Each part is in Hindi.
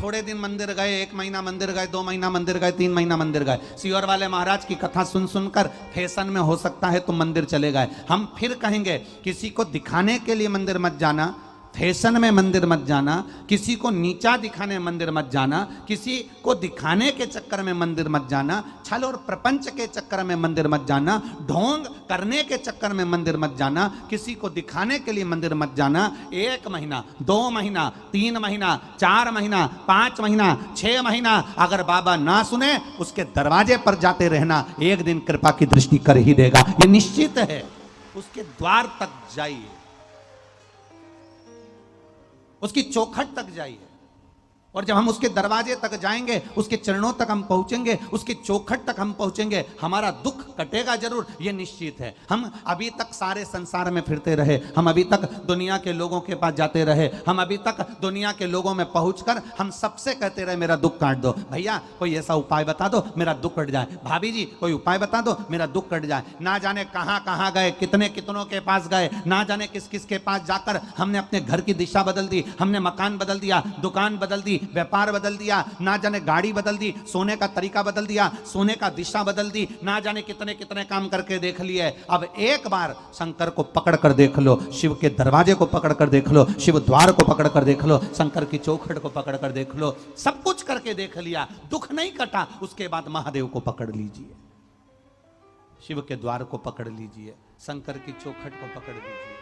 थोड़े दिन मंदिर गए, 1 महीना मंदिर गए, 2 महीना मंदिर गए, 3 महीना मंदिर गए, सीहोर वाले महाराज की कथा सुन सुनकर फैशन में हो सकता है तुम मंदिर चले गए। हम फिर कहेंगे किसी को दिखाने के लिए मंदिर मत जाना, फैशन में मंदिर मत जाना, किसी को नीचा दिखाने मंदिर मत जाना, किसी को दिखाने के चक्कर में मंदिर मत जाना, छल और प्रपंच के चक्कर में मंदिर मत जाना, ढोंग करने के चक्कर में मंदिर मत जाना, किसी को दिखाने के लिए मंदिर मत जाना। 1 महीना, 2 महीना, 3 महीना, 4 महीना, 5 महीना, 6 महीना अगर बाबा ना सुने, उसके दरवाजे पर जाते रहना, एक दिन कृपा की दृष्टि कर ही देगा, ये निश्चित है। उसके द्वार तक जाइए, उसकी चौखट तक जाइए, और जब हम उसके दरवाजे तक जाएंगे, उसके चरणों तक हम पहुंचेंगे, उसकी चौखट तक हम पहुंचेंगे, हमारा दुख कटेगा जरूर, यह निश्चित है। हम अभी तक सारे संसार में फिरते रहे, हम अभी तक दुनिया के लोगों के पास जाते रहे, हम अभी तक दुनिया के लोगों में पहुंचकर हम सबसे कहते रहे मेरा दुख काट दो, भैया कोई ऐसा उपाय बता दो मेरा दुख कट जाए, भाभी जी कोई उपाय बता दो मेरा दुख कट जाए। ना जाने कहां कहां गए, कितने कितनों के पास गए, ना जाने किस किस के पास जाकर हमने अपने घर की दिशा बदल दी, हमने मकान बदल दिया, दुकान बदल दी, व्यापार बदल दिया, ना जाने गाड़ी बदल दी, सोने का तरीका बदल दिया, सोने का दिशा बदल दी, ना जाने कितने कितने काम करके देख लिए। अब एक बार शंकर को पकड़ कर देख लो, शिव के दरवाजे को पकड़ कर देख लो, शिव द्वार को पकड़ कर देख लो, शंकर की चौखट को पकड़ कर देख लो, सब कुछ करके देख लिया, दुख नहीं कटा, उसके बाद महादेव को पकड़ लीजिए, शिव के द्वार को पकड़ लीजिए, शंकर की चौखट को पकड़ लीजिए।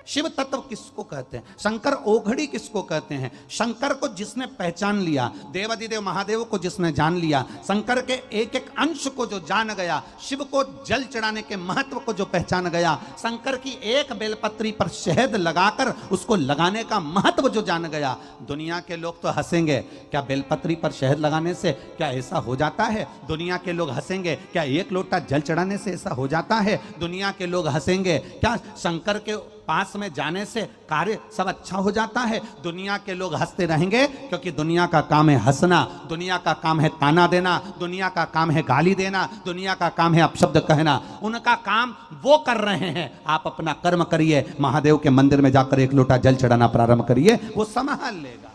शिव तत्व किसको कहते हैं, शंकर ओघड़ी किसको कहते हैं? शंकर को जिसने पहचान लिया, देवाधिदेव महादेव को जिसने जान लिया, शंकर के एक एक अंश को जो जान गया, शिव को जल चढ़ाने के महत्व को जो पहचान गया, शंकर की एक बेलपत्री पर शहद लगाकर उसको लगाने का महत्व जो जान गया। दुनिया के लोग तो हंसेंगे, क्या बेलपत्री पर शहद लगाने से क्या ऐसा हो जाता है? दुनिया के लोग हंसेंगे, क्या 1 लोटा जल चढ़ाने से ऐसा हो जाता है? दुनिया के लोग हंसेंगे, क्या शंकर के पास में जाने से कार्य सब अच्छा हो जाता है? दुनिया के लोग हंसते रहेंगे, क्योंकि दुनिया का काम है हंसना, दुनिया का काम है ताना देना, दुनिया का काम है गाली देना, दुनिया का काम है अपशब्द कहना। उनका काम वो कर रहे हैं, आप अपना कर्म करिए, महादेव के मंदिर में जाकर 1 लोटा जल चढ़ाना प्रारंभ करिए, वो संभाल लेगा।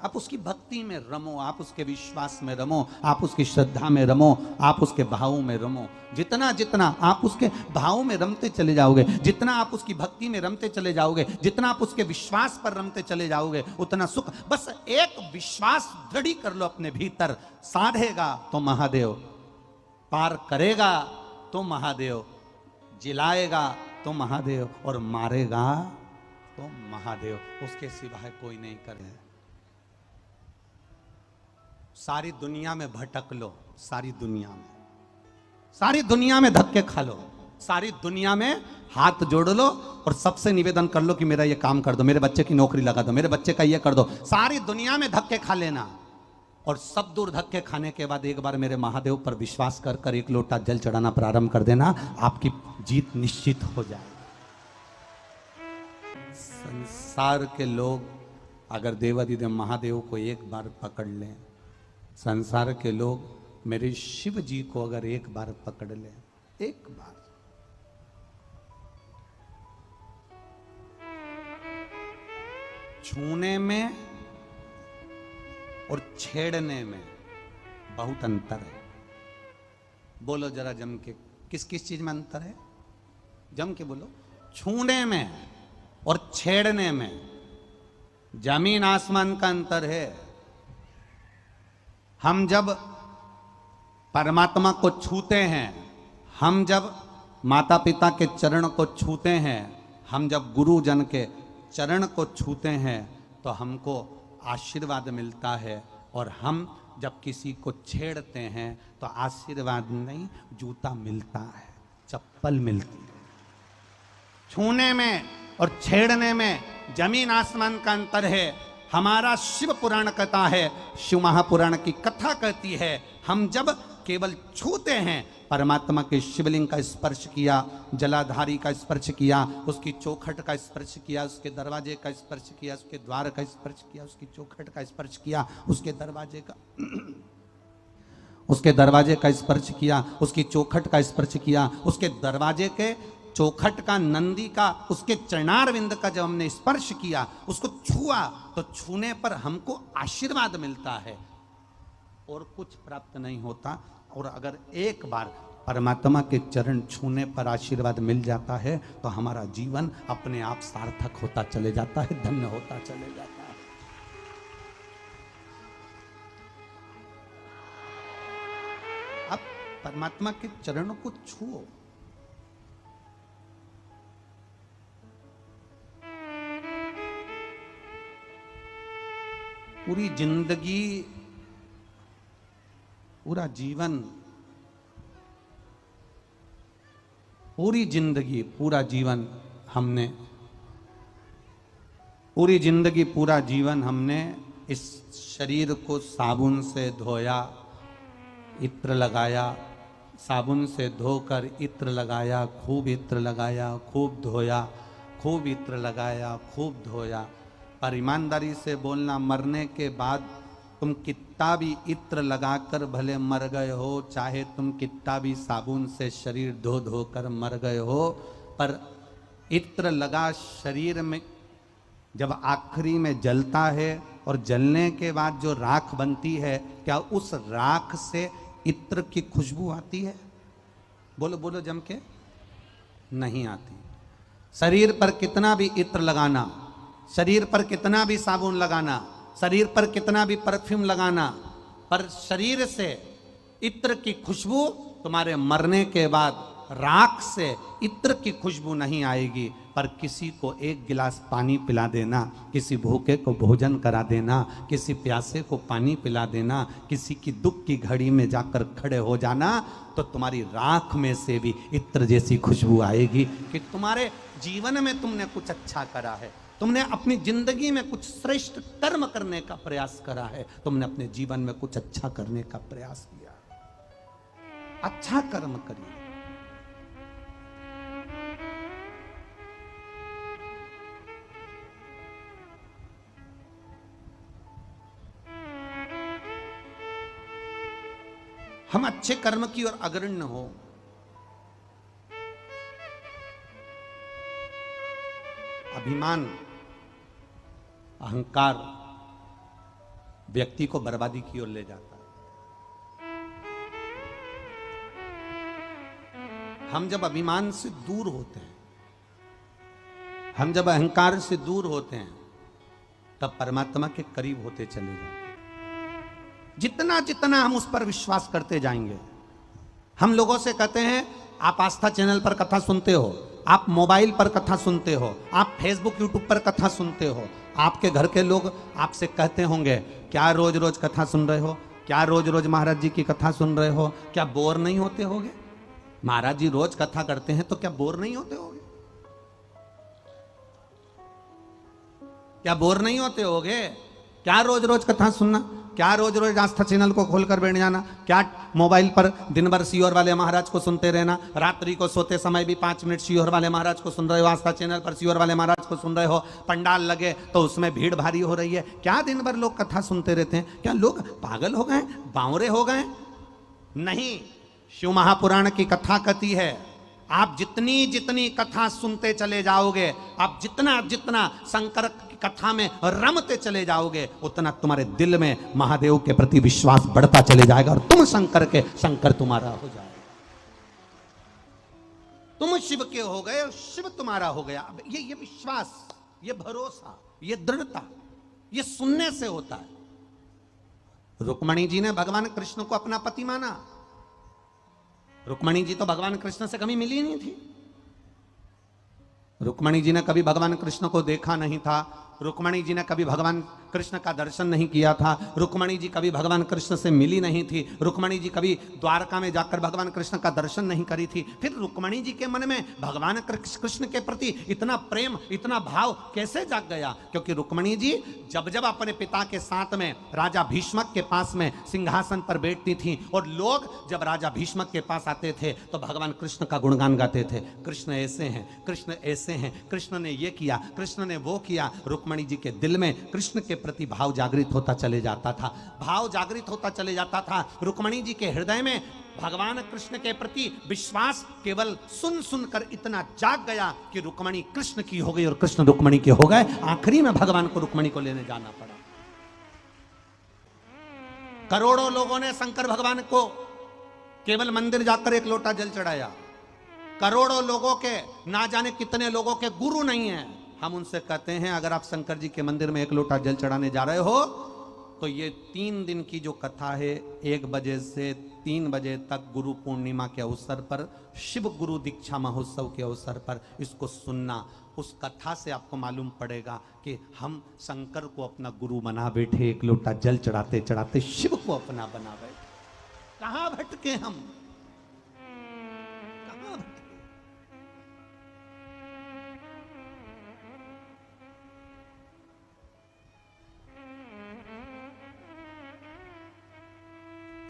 आप उसकी भक्ति में रमो, आप उसके विश्वास में रमो, आप उसकी श्रद्धा में रमो, आप उसके भाव में रमो। जितना जितना आप उसके भाव में रमते चले जाओगे, जितना आप उसकी भक्ति में रमते चले जाओगे, जितना आप उसके विश्वास पर रमते चले जाओगे, उतना सुख। बस एक विश्वास दृढ़ कर लो अपने भीतर, साधेगा तो महादेव, पार करेगा तो महादेव, जिलाएगा तो महादेव, और मारेगा तो महादेव, उसके सिवाय कोई नहीं करे। सारी दुनिया में भटक लो, सारी दुनिया में धक्के खा लो, सारी दुनिया में हाथ जोड़ लो, और सबसे निवेदन कर लो कि मेरा ये काम कर दो, मेरे बच्चे की नौकरी लगा दो, मेरे बच्चे का ये कर दो। सारी दुनिया में धक्के खा लेना, और सब दूर धक्के खाने के बाद एक बार मेरे महादेव पर विश्वास कर कर 1 लोटा जल चढ़ाना प्रारंभ कर देना, आपकी जीत निश्चित हो जाएगी। संसार के लोग अगर देवाधिदेव महादेव को एक बार पकड़ लें, संसार के लोग मेरे शिव जी को अगर एक बार पकड़ लें, एक बार, छूने में और छेड़ने में बहुत अंतर है। बोलो जरा जम के, किस किस चीज में अंतर है? जम के बोलो। छूने में और छेड़ने में जमीन आसमान का अंतर है। हम जब परमात्मा को छूते हैं, हम जब माता पिता के चरण को छूते हैं, हम जब गुरुजन के चरण को छूते हैं, तो हमको आशीर्वाद मिलता है, और हम जब किसी को छेड़ते हैं तो आशीर्वाद नहीं, जूता मिलता है, चप्पल मिलती है। छूने में और छेड़ने में जमीन आसमान का अंतर है। हमारा शिव पुराण कहता है, शिव महापुराण की कथा कहती है, हम जब केवल छूते हैं, परमात्मा के शिवलिंग का स्पर्श किया, जलाधारी का स्पर्श किया, उसकी चौखट का स्पर्श किया, उसके दरवाजे का स्पर्श किया, उसके द्वार का स्पर्श किया, उसकी चौखट का स्पर्श किया, उसके दरवाजे का स्पर्श किया, उसकी चौखट का स्पर्श किया, उसके दरवाजे के चौखट का, नंदी का, उसके चरणारविंद का जब हमने स्पर्श किया, उसको छुआ, तो छूने पर हमको आशीर्वाद मिलता है और कुछ प्राप्त नहीं होता। और अगर एक बार परमात्मा के चरण छूने पर आशीर्वाद मिल जाता है तो हमारा जीवन अपने आप सार्थक होता चले जाता है, धन्य होता चले जाता है। अब परमात्मा के चरणों को छुओ, पूरी जिंदगी, पूरा जीवन, पूरी जिंदगी, पूरा जीवन हमने, पूरी जिंदगी, पूरा जीवन हमने इस शरीर को साबुन से धोया, इत्र लगाया, साबुन से धोकर इत्र लगाया, खूब इत्र लगाया, खूब धोया, खूब इत्र लगाया, खूब धोया। पर ईमानदारी से बोलना, मरने के बाद तुम कितना भी इत्र लगाकर भले मर गए हो, चाहे तुम कितना भी साबुन से शरीर धो धो कर मर गए हो, पर इत्र लगा शरीर में जब आखिरी में जलता है और जलने के बाद जो राख बनती है, क्या उस राख से इत्र की खुशबू आती है? बोलो बोलो जम के, नहीं आती। शरीर पर कितना भी इत्र लगाना, शरीर पर कितना भी साबुन लगाना, शरीर पर कितना भी परफ्यूम लगाना, पर शरीर से इत्र की खुशबू तुम्हारे मरने के बाद राख से इत्र की खुशबू नहीं आएगी। पर किसी को एक गिलास पानी पिला देना, किसी भूखे को भोजन करा देना, किसी प्यासे को पानी पिला देना, किसी की दुख की घड़ी में जाकर खड़े हो जाना, तो तुम्हारी राख में से भी इत्र जैसी खुशबू आएगी कि तुम्हारे जीवन में तुमने कुछ अच्छा करा है, तुमने अपनी जिंदगी में कुछ श्रेष्ठ कर्म करने का प्रयास करा है, तुमने अपने जीवन में कुछ अच्छा करने का प्रयास किया। अच्छा कर्म करिए। हम अच्छे कर्म की ओर अग्रणी हो। अभिमान, अहंकार व्यक्ति को बर्बादी की ओर ले जाता है। हम जब अभिमान से दूर होते हैं, हम जब अहंकार से दूर होते हैं, तब परमात्मा के करीब होते चले जाते हैं। जितना जितना हम उस पर विश्वास करते जाएंगे। हम लोगों से कहते हैं आप आस्था चैनल पर कथा सुनते हो, आप मोबाइल पर कथा सुनते हो, आप फेसबुक यूट्यूब पर कथा सुनते हो, आपके घर के लोग आपसे कहते होंगे क्या रोज रोज कथा सुन रहे हो, क्या रोज रोज महाराज जी की कथा सुन रहे हो, क्या बोर नहीं होते होगे? महाराज जी रोज कथा करते हैं तो क्या बोर नहीं होते होगे? क्या बोर नहीं होते होगे? क्या रोज रोज कथा सुनना, क्या रोज रोज आस्था चैनल को खोलकर बैठ जाना, क्या मोबाइल पर दिन भर सीहोर वाले महाराज को सुनते रहना, रात्रि को सोते समय भी 5 मिनट सीहोर वाले महाराज को सुन रहे हो, आस्था चैनल पर सीहोर वाले महाराज को सुन रहे हो, पंडाल लगे तो उसमें भीड़ भारी हो रही है, क्या दिन भर लोग कथा सुनते रहते हैं? क्या लोग पागल हो गए, बावरे हो गए? नहीं, शिव महापुराण की कथा कहती है आप जितनी जितनी कथा सुनते चले जाओगे, आप जितना जितना शंकर की कथा में रमते चले जाओगे, उतना तुम्हारे दिल में महादेव के प्रति विश्वास बढ़ता चले जाएगा और तुम शंकर के, शंकर तुम्हारा हो जाएगा। तुम शिव के हो गए और शिव तुम्हारा हो गया। अब ये विश्वास, ये भरोसा, ये दृढ़ता, ये सुनने से होता है। रुक्मणी जी ने भगवान कृष्ण को अपना पति माना। रुक्मणी जी तो भगवान कृष्ण से कभी मिली नहीं थी। रुक्मणी जी ने कभी भगवान कृष्ण को देखा नहीं था। रुक्मणी जी ने कभी भगवान कृष्ण का दर्शन नहीं किया था। रुक्मणी जी कभी भगवान कृष्ण से मिली नहीं थी। रुक्मणी जी कभी द्वारका में जाकर भगवान कृष्ण का दर्शन नहीं करी थी। फिर रुक्मणी जी के मन में भगवान कृष्ण के प्रति इतना प्रेम, इतना भाव कैसे जाग गया? क्योंकि रुक्मणी जी जब जब अपने पिता के साथ में राजा भीष्मक के पास में सिंहासन पर बैठती थी और लोग जब राजा भीष्मक के पास आते थे तो भगवान कृष्ण का गुणगान गाते थे। कृष्ण ऐसे हैं, कृष्ण ऐसे हैं, कृष्ण ने ये किया, कृष्ण ने वो किया। रुक्मणी जी के दिल में कृष्ण के प्रति भाव जागृत होता चले जाता था, भाव जागृत होता चले जाता था। रुक्मणी जी के हृदय में भगवान कृष्ण के प्रति विश्वास केवल सुन सुनकर इतना जाग गया कि रुक्मणी कृष्ण की हो गई और कृष्ण रुक्मणी के हो गए। आखिरी में भगवान को रुक्मणी को लेने जाना पड़ा। करोड़ों लोगों ने शंकर भगवान को केवल मंदिर जाकर एक लोटा जल चढ़ाया। करोड़ों लोगों के, ना जाने कितने लोगों के गुरु नहीं है। हम उनसे कहते हैं अगर आप शंकर जी के मंदिर में एक लोटा जल चढ़ाने जा रहे हो तो ये 3 दिन की जो कथा है 1 बजे से 3 बजे तक गुरु पूर्णिमा के अवसर पर, शिव गुरु दीक्षा महोत्सव के अवसर पर इसको सुनना। उस कथा से आपको मालूम पड़ेगा कि हम शंकर को अपना गुरु बना बैठे, एक लोटा जल चढ़ाते चढ़ाते शिव को अपना बना बैठे। कहां भटके हम, कहां भटके।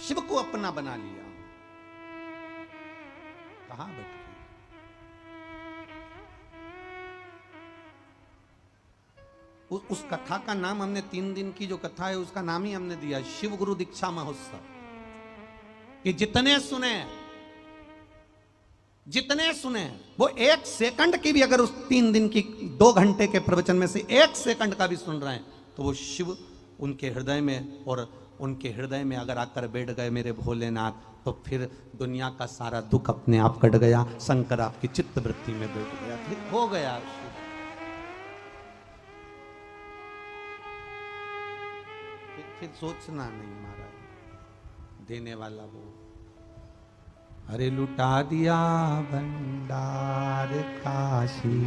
शिव को अपना बना लिया, कहां भटके। उस कथा का नाम हमने 3 दिन की जो कथा है उसका नाम ही हमने दिया शिव गुरु दीक्षा महोत्सव। कि जितने सुने वो 1 सेकंड की भी, अगर उस 3 दिन की 2 घंटे के प्रवचन में से 1 सेकंड का भी सुन रहे हैं तो वो शिव उनके हृदय में, और उनके हृदय में अगर आकर बैठ गए मेरे भोलेनाथ, तो फिर दुनिया का सारा दुख अपने आप कट गया। शंकर आपकी चित्त वृत्ति में बैठ गया, फिर हो गया। फिर सोचना नहीं महाराज, देने वाला वो। अरे लुटा दिया भंडार काशी,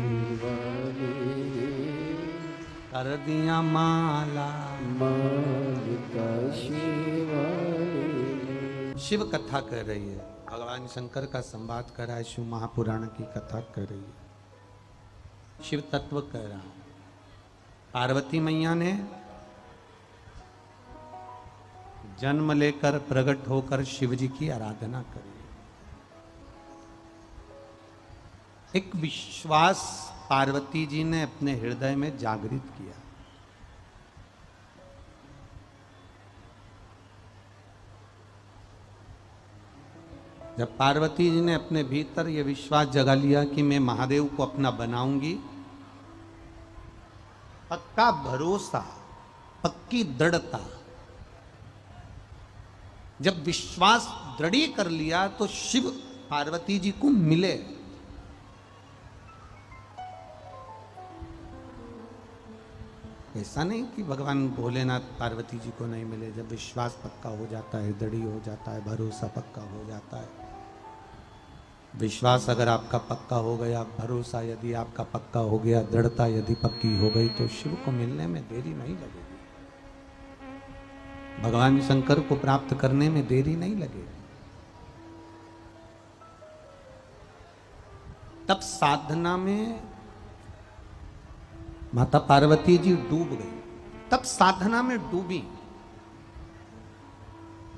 कर दिया माला शिव कथा कर रही है, भगवान शंकर का संवाद कर रहा है, शिव महापुराण की कथा कर रही है, शिव तत्व कर रहा है। पार्वती मैया ने जन्म लेकर प्रकट होकर शिव जी की आराधना करी। एक विश्वास पार्वती जी ने अपने हृदय में जागृत किया। जब पार्वती जी ने अपने भीतर यह विश्वास जगा लिया कि मैं महादेव को अपना बनाऊंगी, पक्का भरोसा, पक्की दृढ़ता, जब विश्वास दृढ़ कर लिया तो शिव पार्वती जी को मिले। ऐसा नहीं कि भगवान भोलेनाथ पार्वती जी को नहीं मिले। जब विश्वास पक्का हो जाता है, दृढ़ हो जाता है, भरोसा पक्का हो जाता है, विश्वास अगर आपका पक्का हो गया, भरोसा यदि आपका पक्का हो गया, दृढ़ता यदि पक्की हो गई, तो शिव को मिलने में देरी नहीं लगेगी। भगवान शंकर को प्राप्त करने में देरी नहीं लगेगी। तब साधना में माता पार्वती जी डूब गई। तब साधना में डूबी।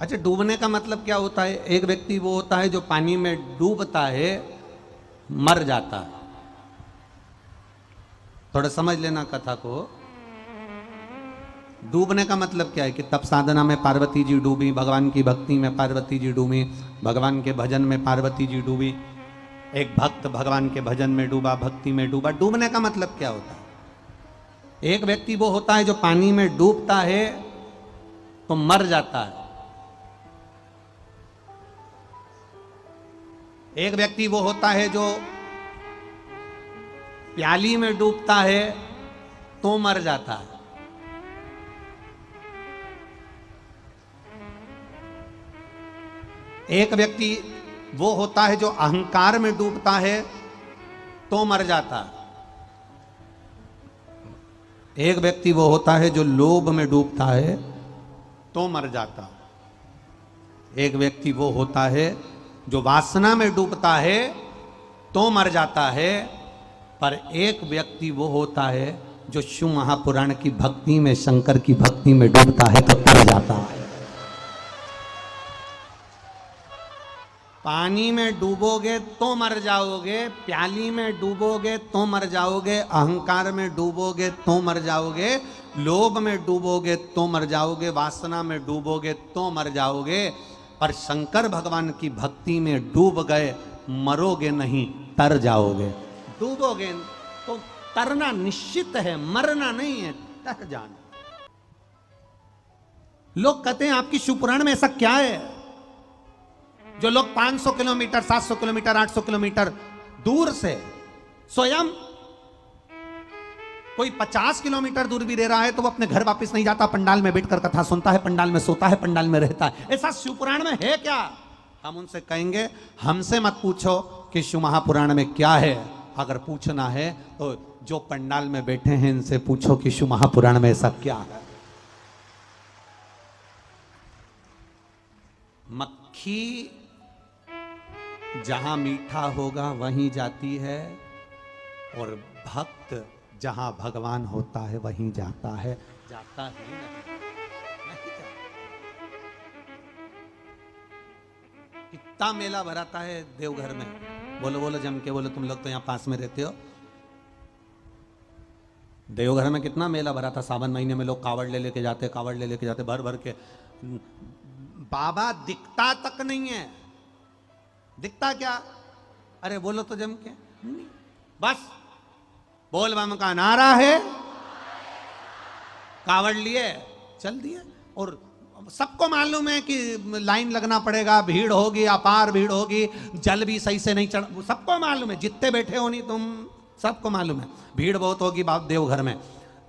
अच्छा, डूबने का मतलब क्या होता है? एक व्यक्ति वो होता है जो पानी में डूबता है, मर जाता है। थोड़ा समझ लेना कथा को। डूबने का मतलब क्या है कि तब साधना में पार्वती जी डूबी, भगवान की भक्ति में पार्वती जी डूबी, भगवान के भजन में पार्वती जी डूबी। एक भक्त भगवान के भजन में डूबा, भक्ति में डूबा। डूबने का मतलब क्या होता है? एक व्यक्ति वो होता है जो पानी में डूबता है तो मर जाता है। एक व्यक्ति वो होता है जो प्याली में डूबता है तो मर जाता है। एक व्यक्ति वो होता है जो अहंकार में डूबता है तो मर जाता है। एक व्यक्ति वो होता है जो लोभ में डूबता है तो मर जाता है। एक व्यक्ति वो होता है जो वासना में डूबता है तो मर जाता है। पर एक व्यक्ति वो होता है जो शिव महापुराण की भक्ति में, शंकर की भक्ति में डूबता है तो तर जाता है। पानी में डूबोगे तो मर जाओगे, प्याली में डूबोगे तो मर जाओगे, अहंकार में डूबोगे तो मर जाओगे, लोभ में डूबोगे तो मर जाओगे, वासना में डूबोगे तो मर जाओगे। और शंकर भगवान की भक्ति में डूब गए, मरोगे नहीं, तर जाओगे। डूबोगे तो तरना निश्चित है, मरना नहीं है, तर जाना। लोग कहते हैं आपकी शिवपुराण में ऐसा क्या है जो लोग 500 किलोमीटर, 700 किलोमीटर, 800 किलोमीटर दूर से, स्वयं कोई 50 किलोमीटर दूर भी रह रहा है तो वो अपने घर वापस नहीं जाता, पंडाल में बैठकर कथा सुनता है, पंडाल में सोता है, पंडाल में रहता है। ऐसा शिवपुराण में है क्या? हम उनसे कहेंगे हमसे मत पूछो कि शिव महापुराण में क्या है, अगर पूछना है तो जो पंडाल में बैठे हैं इनसे पूछो कि शिव महापुराण में ऐसा क्या है। मक्खी जहां मीठा होगा वहीं जाती है, और भक्त जहां भगवान होता है वहीं जाता है। जाता ही नहीं जाता। कितना मेला भराता है देवघर में, बोलो बोलो जम के बोलो, तुम लोग तो यहां पास में रहते हो। देवघर में कितना मेला भरा था, सावन महीने में लोग कावड़ ले लेके जाते, कावड़ ले लेके जाते भर भर के। बाबा दिखता तक नहीं है। दिखता क्या? अरे बोलो तो जम के, बस बोल बम का नारा है, कावड़ लिए चल दिए। और सबको मालूम है कि लाइन लगना पड़ेगा, भीड़ होगी, अपार भीड़ होगी, जल भी सही से नहीं चढ़, सबको मालूम है, जितने बैठे हो नहीं तुम, सबको मालूम है भीड़ बहुत होगी बाप देवघर में,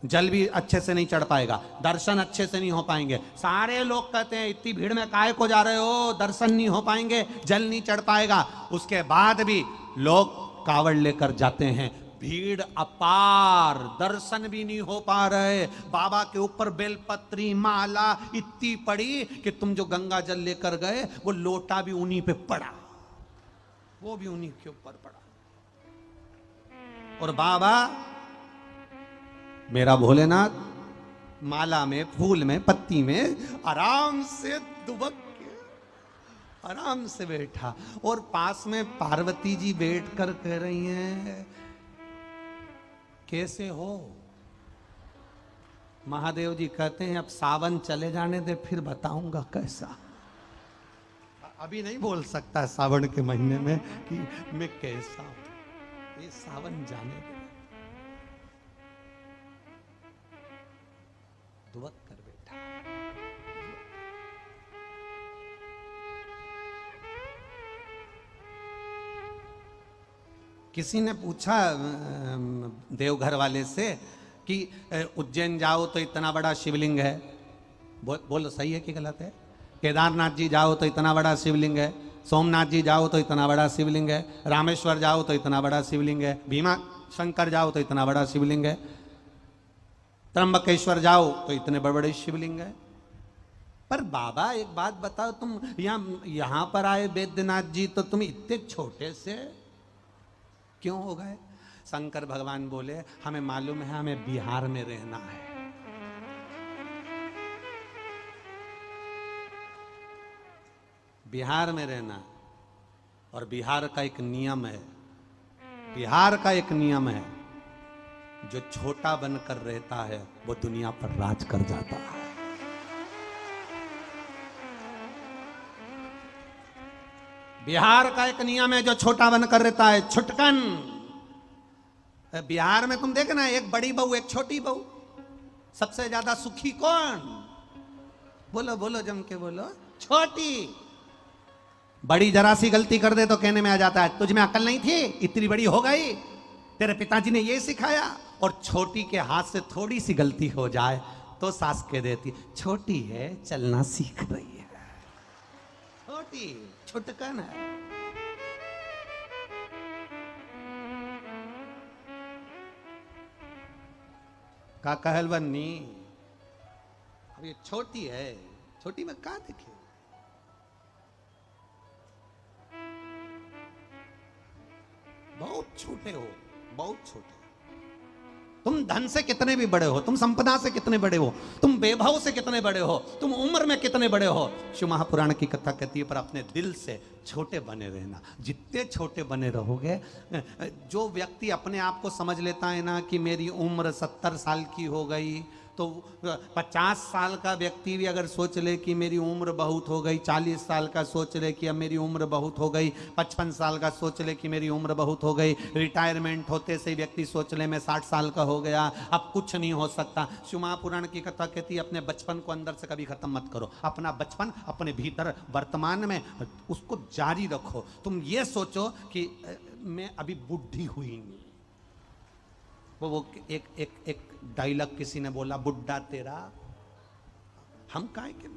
जल भी अच्छे से नहीं चढ़ पाएगा, दर्शन अच्छे से नहीं हो पाएंगे। सारे लोग कहते हैं इतनी भीड़ में काहे को जा रहे हो, दर्शन नहीं हो पाएंगे, जल नहीं चढ़ पाएगा। उसके बाद भी लोग कावड़ लेकर जाते हैं, भीड़ अपार, दर्शन भी नहीं हो पा रहे। बाबा के ऊपर बेलपत्री माला इतनी पड़ी कि तुम जो गंगा जल लेकर गए वो लोटा भी उन्हीं पे पड़ा, वो भी उन्हीं के ऊपर पड़ा। और बाबा मेरा भोलेनाथ माला में, फूल में, पत्ती में आराम से दुबक के आराम से बैठा, और पास में पार्वती जी बैठकर कह रही हैं कैसे हो? महादेव जी कहते हैं अब सावन चले जाने दे फिर बताऊंगा कैसा। अभी नहीं बोल सकता सावन के महीने में कि मैं कैसा हूं, ये सावन जाने दे। दुबक कर बैठा। किसी ने पूछा देवघर वाले से कि उज्जैन जाओ तो इतना बड़ा शिवलिंग है, बोलो सही है कि गलत है? केदारनाथ जी जाओ तो इतना बड़ा शिवलिंग है, सोमनाथ जी जाओ तो इतना बड़ा शिवलिंग है, रामेश्वर जाओ तो इतना बड़ा शिवलिंग है, भीमा शंकर जाओ तो इतना बड़ा शिवलिंग है, त्र्यंबकेश्वर जाओ तो इतने बड़े बड़े शिवलिंग है। पर बाबा एक बात बताओ, तुम यहां पर आए वैद्यनाथ जी तो तुम इतने छोटे से क्यों हो गए? शंकर भगवान बोले हमें मालूम है हमें बिहार में रहना है। बिहार में रहना, और बिहार का एक नियम है, बिहार का एक नियम है, जो छोटा बनकर रहता है वो दुनिया पर राज कर जाता है। बिहार का एक नियम है, जो छोटा बनकर रहता है छुटकन। बिहार में तुम देखना, एक बड़ी बहू एक छोटी बहू, सबसे ज्यादा सुखी कौन? बोलो बोलो जम के बोलो, छोटी। बड़ी जरा सी गलती कर दे तो कहने में आ जाता है तुझ में अकल नहीं थी, इतनी बड़ी हो गई, तेरे पिताजी ने ये सिखाया। और छोटी के हाथ से थोड़ी सी गलती हो जाए तो सास कह देती छोटी है चलना सीख रही है, छोटी छुटकन है। का कहलवन्नी, अब ये छोटी है, छोटी में का देखे? बहुत छोटे हो, बहुत छोटे। तुम धन से कितने भी बड़े हो, तुम संपदा से कितने बड़े हो, तुम वैभव से कितने बड़े हो, तुम उम्र में कितने बड़े हो, शिव महापुराण की कथा कहती है पर अपने दिल से छोटे बने रहना। जितने छोटे बने रहोगे, जो व्यक्ति अपने आप को समझ लेता है ना कि मेरी उम्र 70 साल की हो गई, तो 50 साल का व्यक्ति भी अगर सोच ले कि मेरी उम्र बहुत हो गई, 40 साल का सोच ले कि अब मेरी उम्र बहुत हो गई, 55 साल का सोच ले कि मेरी उम्र बहुत हो गई, रिटायरमेंट होते से व्यक्ति सोच ले मैं 60 साल का हो गया, अब कुछ नहीं हो सकता। शिव महापुराण की कथा कहती है अपने बचपन को अंदर से कभी खत्म मत करो, अपना बचपन अपने भीतर वर्तमान में उसको जारी रखो। तुम ये सोचो कि मैं अभी बुढ़ी हुई नहीं। वो एक डायलॉग किसी ने बोला, बुड्ढा तेरा हम काहे के